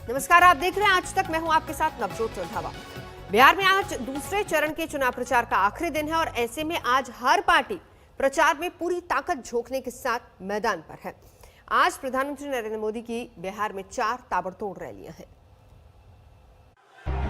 नमस्कार, आप देख रहे हैं आज तक। मैं हूं आपके साथ नवजोत रंधावा। बिहार में आज दूसरे चरण के चुनाव प्रचार का आखिरी दिन है और ऐसे में आज हर पार्टी प्रचार में पूरी ताकत झोंकने के साथ मैदान पर है। आज प्रधानमंत्री नरेंद्र मोदी की बिहार में 4 ताबड़तोड़ रैलियां हैं।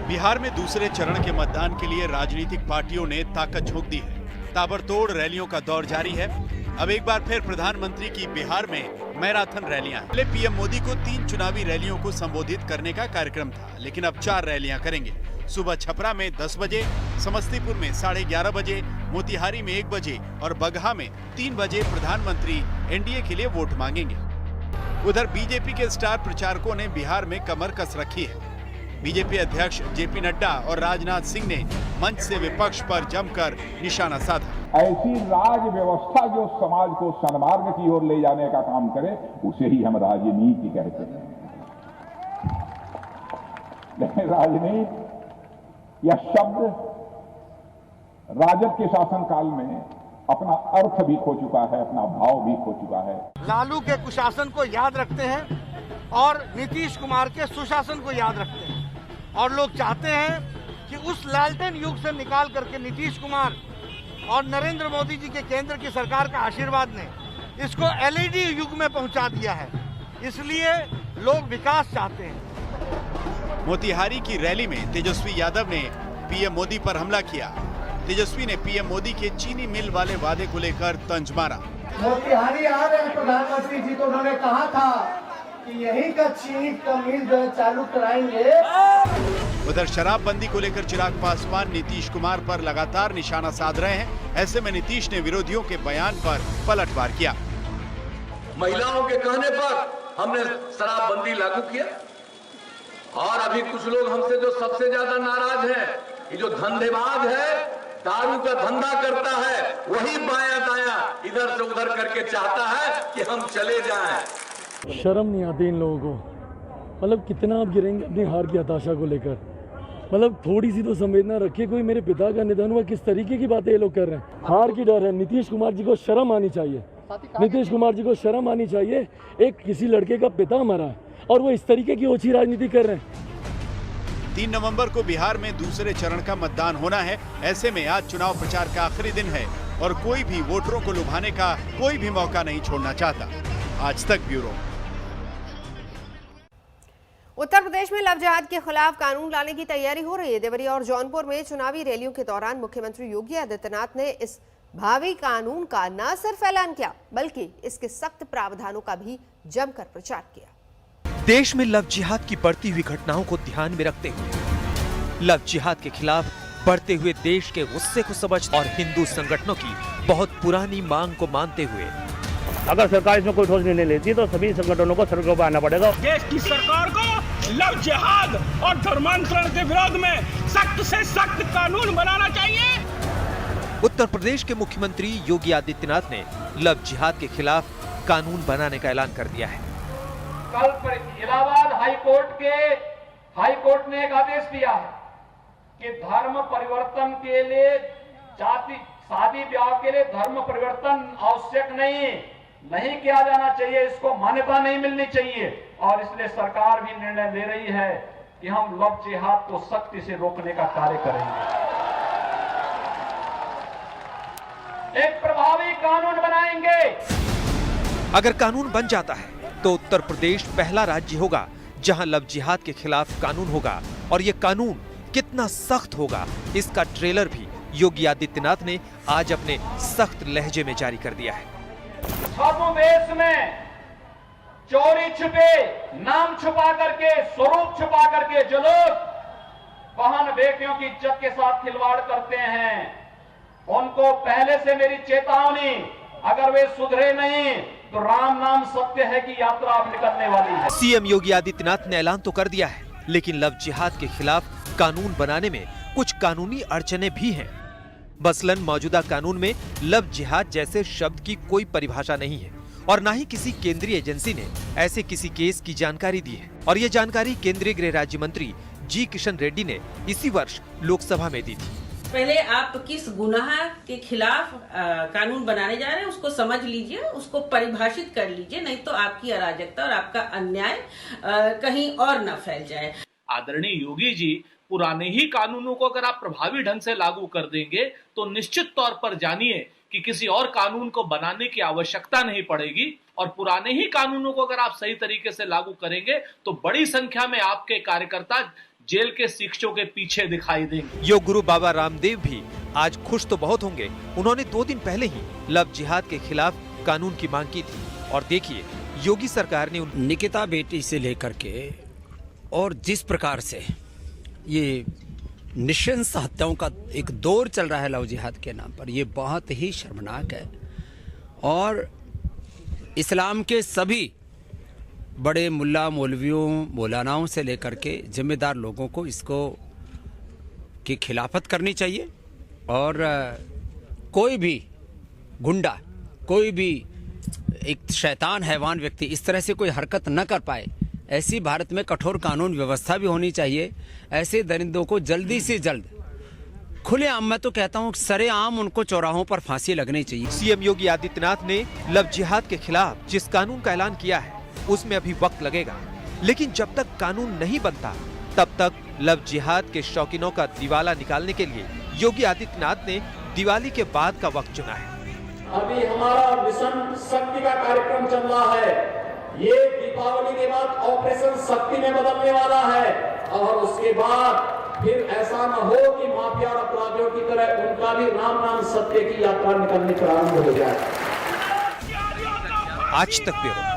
बिहार में दूसरे चरण के मतदान के लिए राजनीतिक पार्टियों ने ताकत झोंक दी है। ताबड़तोड़ रैलियों का दौर जारी है। अब एक बार फिर प्रधानमंत्री की बिहार में मैराथन रैलियां। पहले पीएम मोदी को 3 चुनावी रैलियों को संबोधित करने का कार्यक्रम था, लेकिन अब 4 रैलियां करेंगे। सुबह छपरा में 10 बजे, समस्तीपुर में 11:30 बजे, मोतिहारी में 1 बजे और बगहा में 3 बजे प्रधानमंत्री एनडीए के लिए वोट मांगेंगे। उधर बीजेपी के स्टार प्रचारकों ने बिहार में कमर कस रखी है। बीजेपी अध्यक्ष जेपी नड्डा और राजनाथ सिंह ने मंच से विपक्ष पर जमकर निशाना साधा। ऐसी राज व्यवस्था जो समाज को सन्मार्ग की ओर ले जाने का काम करे, उसे ही हम राजनीति कहते हैं। लेकिन राजनीति यह शब्द राजद के शासनकाल में अपना अर्थ भी खो चुका है, अपना भाव भी खो चुका है। लालू के कुशासन को याद रखते हैं और नीतीश कुमार के सुशासन को याद रखते हैं, और लोग चाहते हैं कि उस लालटेन युग से निकाल करके नीतीश कुमार और नरेंद्र मोदी जी के केंद्र की सरकार का आशीर्वाद ने इसको एलईडी युग में पहुंचा दिया है। इसलिए लोग विकास चाहते हैं। मोतिहारी की रैली में तेजस्वी यादव ने पीएम मोदी पर हमला किया। तेजस्वी ने पीएम मोदी के चीनी मिल वाले वादे को लेकर तंज मारा। मोतिहारी आ रहे हैं प्रधानमंत्री जी, तो उन्होंने कहा था कि यही का चीनी का मिल चालू कराएंगे। उधर शराबबंदी को लेकर चिराग पासवान नीतीश कुमार पर लगातार निशाना साध रहे हैं। ऐसे में नीतीश ने विरोधियों के बयान पर पलटवार किया। महिलाओं के कहने पर हमने शराबबंदी लागू किया, और अभी कुछ लोग हमसे जो सबसे ज्यादा नाराज हैं, ये जो धंधेबाज है, दारू का धंधा करता है, वही बायां दायां इधर से उधर करके चाहता है कि हम चले जाएं। शर्म नहीं आती इन लोगों को। मतलब कितना आप गिरेंगे अपनी हार की हताशा को लेकर। मतलब थोड़ी सी तो संवेदना रखिए। कोई मेरे पिता का निधन हुआ, किस तरीके की बातें ये लोग कर रहे हैं। हार की डर है। नीतीश कुमार जी को शर्म आनी चाहिए। नीतीश कुमार जी को शर्म आनी चाहिए। एक किसी लड़के का पिता मरा है और वो इस तरीके की ओछी राजनीति कर रहे हैं। 3 नवंबर को बिहार में दूसरे चरण का मतदान होना है। ऐसे में आज चुनाव प्रचार का आखिरी दिन है और कोई भी वोटरों को लुभाने का कोई भी मौका नहीं छोड़ना चाहता। आज तक ब्यूरो। उत्तर प्रदेश में लव जिहाद के खिलाफ कानून लाने की तैयारी हो रही है। देवरिया और जौनपुर में चुनावी रैलियों के दौरान मुख्यमंत्री योगी आदित्यनाथ ने इस भावी कानून का न सिर्फ ऐलान किया, बल्कि इसके सख्त प्रावधानों का भी जमकर प्रचार किया। देश में लव जिहाद की बढ़ती हुई घटनाओं को ध्यान में रखते हुए, लव जिहाद के खिलाफ बढ़ते हुए देश के गुस्से को समझ और हिंदू संगठनों की बहुत पुरानी मांग को मानते हुए, अगर सरकार इसमें कोई ठोस निर्णय लेती है तो सभी संगठनों को सड़कों पर आना पड़ेगा। देश की सरकार को लव जिहाद और धर्मांतरण के विरोध में सख्त से सख्त कानून बनाना चाहिए। उत्तर प्रदेश के मुख्यमंत्री योगी आदित्यनाथ ने लव जिहाद के खिलाफ कानून बनाने का ऐलान कर दिया है। कल इलाहाबाद हाईकोर्ट ने एक आदेश दिया है कि धर्म परिवर्तन के लिए शादी ब्याह के लिए धर्म परिवर्तन आवश्यक नहीं किया जाना चाहिए, इसको मान्यता नहीं मिलनी चाहिए। और इसलिए सरकार भी निर्णय ले रही है कि हम लव जिहाद को सख्ती से रोकने का कार्य करेंगे। एक प्रभावी कानून बनाएंगे। अगर कानून बन जाता है तो उत्तर प्रदेश पहला राज्य होगा जहां लव जिहाद के खिलाफ कानून होगा, और ये कानून कितना सख्त होगा इसका ट्रेलर भी योगी आदित्यनाथ ने आज अपने सख्त लहजे में जारी कर दिया है। छद्मवेश में चोरी छुपे, नाम छुपा करके, स्वरूप छुपा करके जो लोग बहन बेटियों की इज्जत के साथ खिलवाड़ करते हैं, उनको पहले से मेरी चेतावनी, अगर वे सुधरे नहीं तो राम नाम सत्य है की यात्रा अब निकलने वाली है। सीएम योगी आदित्यनाथ ने ऐलान तो कर दिया है, लेकिन लव जिहाद के खिलाफ कानून बनाने में कुछ कानूनी अड़चने भी हैं। मसलन मौजूदा कानून में लव जिहाद जैसे शब्द की कोई परिभाषा नहीं है और न ही किसी केंद्रीय एजेंसी ने ऐसे किसी केस की जानकारी दी है, और ये जानकारी केंद्रीय गृह राज्य मंत्री जी किशन रेड्डी ने इसी वर्ष लोकसभा में दी थी। पहले आप किस गुनाह के खिलाफ कानून बनाने जा रहे हैं उसको समझ लीजिए, उसको परिभाषित कर लीजिए, नहीं तो आपकी अराजकता और आपका अन्याय कहीं और न फैल जाए। आदरणीय योगी जी, पुराने ही कानूनों को अगर आप प्रभावी ढंग से लागू कर देंगे तो निश्चित तौर पर जानिए कि किसी और कानून को बनाने की आवश्यकता नहीं पड़ेगी, और पुराने ही कानूनों को अगर आप सही तरीके से लागू करेंगे तो बड़ी संख्या में आपके कार्यकर्ता जेल के शिक्षों के पीछे दिखाई देंगे। योग गुरु बाबा रामदेव भी आज खुश तो बहुत होंगे। उन्होंने 2 दिन पहले ही लव जिहाद के खिलाफ कानून की मांग की थी, और देखिए योगी सरकार ने निकिता बेटी से लेकर के और जिस प्रकार से ये निशंस हत्याओं का एक दौर चल रहा है लव जिहाद के नाम पर, ये बहुत ही शर्मनाक है। और इस्लाम के सभी बड़े मुल्ला मौलवियों मौलानाओं से लेकर के जिम्मेदार लोगों को इसको की खिलाफत करनी चाहिए, और कोई भी गुंडा, कोई भी एक शैतान हैवान व्यक्ति इस तरह से कोई हरकत न कर पाए, ऐसी भारत में कठोर कानून व्यवस्था भी होनी चाहिए। ऐसे दरिंदों को जल्दी से जल्द खुलेआम, मैं तो कहता हूँ सरेआम उनको चौराहों पर फांसी लगनी चाहिए। सीएम योगी आदित्यनाथ ने लव जिहाद के खिलाफ जिस कानून का ऐलान किया है उसमें अभी वक्त लगेगा, लेकिन जब तक कानून नहीं बनता तब तक लव जिहाद के शौकीनों का दिवाला निकालने के लिए योगी आदित्यनाथ ने दिवाली के बाद का वक्त चुना है। अभी हमारा मिशन शक्ति का कार्यक्रम चल रहा है, ये दीपावली के बाद ऑपरेशन शक्ति में बदलने वाला है, और उसके बाद फिर ऐसा न हो कि माफिया और अपराधियों की तरह उनका भी राम नाम सत्य की यात्रा निकलनी प्रारंभ हो जाए। आज तक ब्यूरो।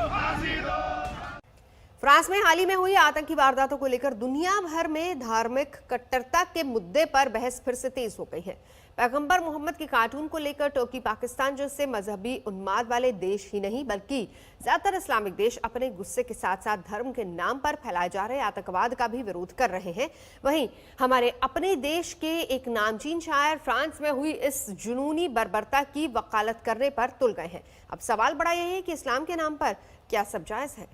फ्रांस में हाल ही में हुई आतंकी वारदातों को लेकर दुनिया भर में धार्मिक कट्टरता के मुद्दे पर बहस फिर से तेज हो गई है। पैगंबर मोहम्मद के कार्टून को लेकर तुर्की, पाकिस्तान जैसे मजहबी उन्माद वाले देश ही नहीं बल्कि ज्यादातर इस्लामिक देश अपने गुस्से के साथ साथ धर्म के नाम पर फैलाए जा रहे आतंकवाद का भी विरोध कर रहे हैं। वहीं हमारे अपने देश के एक नामचीन शायर फ्रांस में हुई इस जुनूनी बर्बरता की वकालत करने पर तुल गए हैं। अब सवाल बड़ा यही है कि इस्लाम के नाम पर क्या सब जायज है?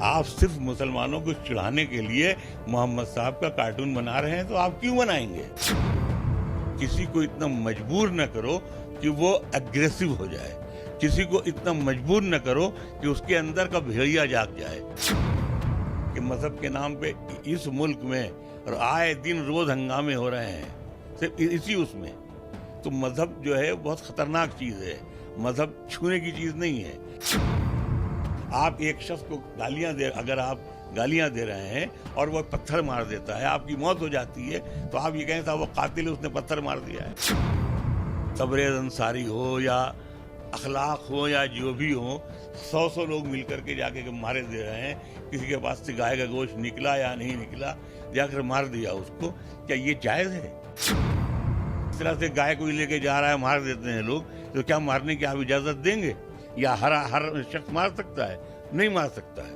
आप सिर्फ मुसलमानों को चिढ़ाने के लिए मोहम्मद साहब का कार्टून बना रहे हैं, तो आप क्यों बनाएंगे? किसी को इतना मजबूर न करो कि वो एग्रेसिव हो जाए, किसी को इतना मजबूर न करो कि उसके अंदर का भेड़िया जाग जाए। कि मजहब के नाम पे इस मुल्क में और आए दिन रोज हंगामे हो रहे हैं सिर्फ इसी उसमें, तो मजहब जो है बहुत खतरनाक चीज है, मजहब छूने की चीज नहीं है। आप एक शख्स को अगर आप गालियां दे रहे हैं और वो पत्थर मार देता है, आपकी मौत हो जाती है, तो आप ये कहें था वो कातिल है, उसने पत्थर मार दिया है। तबरेज अंसारी हो या अखलाक हो या जो भी हो, 100 लोग मिलकर के जाके मारे दे रहे हैं, किसी के पास से गाय का गोश्त निकला या नहीं निकला, जाकर मार दिया उसको, क्या ये जायज है? इस तरह से गाय को लेके जा रहा है, मार देते हैं लोग, तो क्या मारने की आप इजाजत देंगे? या हर शख्स मार सकता है? नहीं मार सकता है।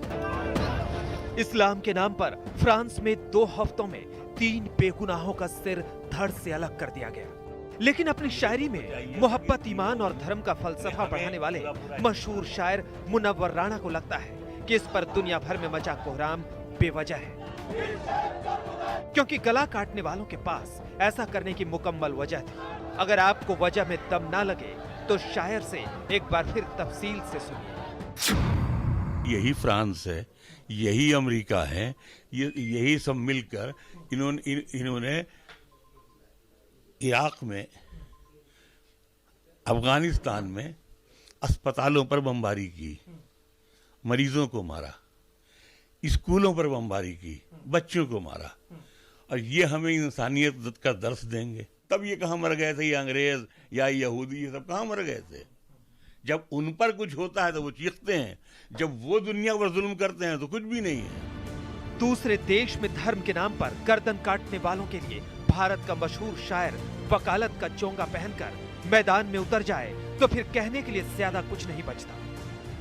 इस्लाम के नाम पर फ्रांस में 2 हफ्तों में 3 बेगुनाहों का सिर धड़ से अलग कर दिया गया। लेकिन अपनी शायरी में मोहब्बत, ईमान और धर्म का फलसफा पढ़ाने वाले मशहूर शायर मुनव्वर राणा को लगता है कि इस पर दुनिया भर में मचा कोहराम बेवजह है, क्योंकि गला काटने वालों के पास ऐसा करने की मुकम्मल वजह थी। अगर आपको वजह में दम ना लगे तो शायर से एक बार फिर तफसील से सुनिए। यही फ्रांस है, यही अमेरिका है, यही सब मिलकर इन्होंने इराक में, अफगानिस्तान में अस्पतालों पर बमबारी की, मरीजों को मारा, स्कूलों पर बमबारी की, बच्चों को मारा, और ये हमें इंसानियत का दर्स देंगे? तब ये कहाँ मर गए थे? ये अंग्रेज या यहूदी, ये सब कहाँ मर गए थे? जब उन पर कुछ होता है तो वो चीखते हैं, जब वो दुनिया पर जुल्म करते हैं तो कुछ भी नहीं है। दूसरे देश में धर्म के नाम पर गर्दन काटने वालों के लिए भारत का मशहूर शायर वकालत का चोंगा पहनकर मैदान में उतर जाए तो फिर कहने के लिए ज्यादा कुछ नहीं बचता।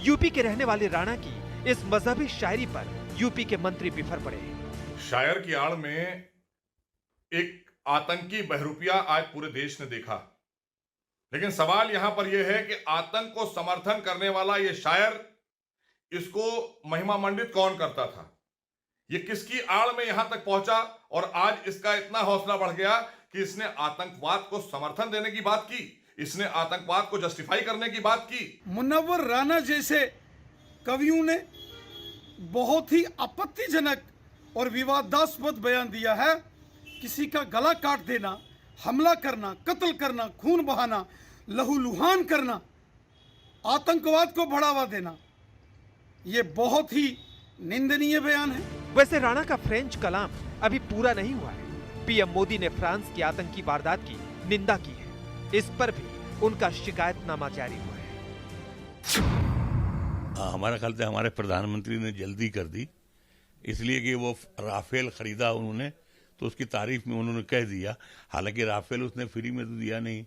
यूपी के रहने वाले राणा की इस मजहबी शायरी पर यूपी के मंत्री बिफर पड़े। शायर की आड़ में एक आतंकी बहरूपिया आज पूरे देश ने देखा, लेकिन सवाल यहां पर यह है कि आतंक को समर्थन करने वाला यह शायर, इसको महिमा मंडित कौन करता था? ये किसकी आड़ में यहां तक पहुंचा और आज इसका इतना हौसला बढ़ गया कि इसने आतंकवाद को समर्थन देने की बात की, इसने आतंकवाद को जस्टिफाई करने की बात की। मुनव्वर राना जैसे कवियों ने बहुत ही आपत्तिजनक और विवादास्पद बयान दिया है। किसी का गला काट देना, हमला करना, कत्ल करना, खून बहाना, लहूलुहान करना, आतंकवाद को बढ़ावा देना, ये बहुत ही निंदनीय बयान है। वैसे राणा का फ्रेंच कलाम अभी पूरा नहीं हुआ है। पीएम मोदी ने फ्रांस की आतंकी वारदात की निंदा की है। इस पर भी उनका शिकायतनामा जारी हुआ है। हमारा ख्याल से हमारे प्रधानमंत्री ने जल्दी कर दी, इसलिए कि वो राफेल खरीदा उन्होंने, तो उसकी तारीफ में उन्होंने कह दिया। हालांकि राफेल उसने फ्री में तो दिया नहीं,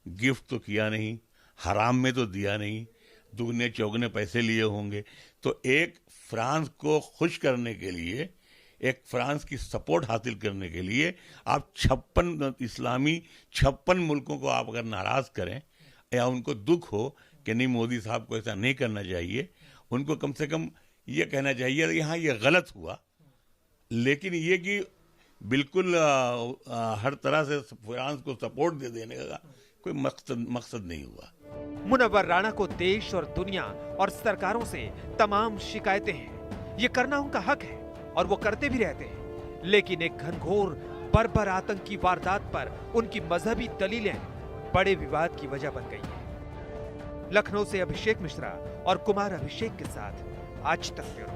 गिफ्ट तो किया नहीं, हराम में तो दिया नहीं, दुगने चौगने पैसे लिए होंगे। तो एक फ्रांस को खुश करने के लिए, एक फ्रांस की सपोर्ट हासिल करने के लिए आप 56 मुल्कों को आप अगर नाराज करें या उनको दुख हो कि नहीं मोदी साहब को ऐसा नहीं करना चाहिए, उनको कम से कम ये कहना चाहिए कि हाँ ये गलत हुआ, लेकिन ये कि बिल्कुल हर तरह से फ्रांस को सपोर्ट दे देने का कोई मकसद नहीं हुआ। मुनव्वर राणा को देश और दुनिया और सरकारों से तमाम शिकायतें हैं। ये करना उनका हक है और वो करते भी रहते हैं, लेकिन एक घनघोर बर्बर आतंकी वारदात पर उनकी मजहबी दलीलें बड़े विवाद की वजह बन गई है। लखनऊ से अभिषेक मिश्रा और कुमार अभिषेक के साथ आज तक ब्यूरो।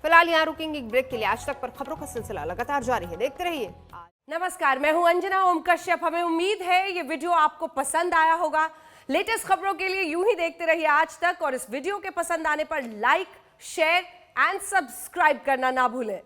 फिलहाल यहाँ रुकेंगे एक ब्रेक के लिए। आज तक पर खबरों का सिलसिला लगातार जारी है, देखते रहिए। नमस्कार, मैं हूं अंजना ओम कश्यप। हमें उम्मीद है ये वीडियो आपको पसंद आया होगा। लेटेस्ट खबरों के लिए यूं ही देखते रहिए आज तक, और इस वीडियो के पसंद आने पर लाइक, शेयर एंड सब्सक्राइब करना ना भूलें।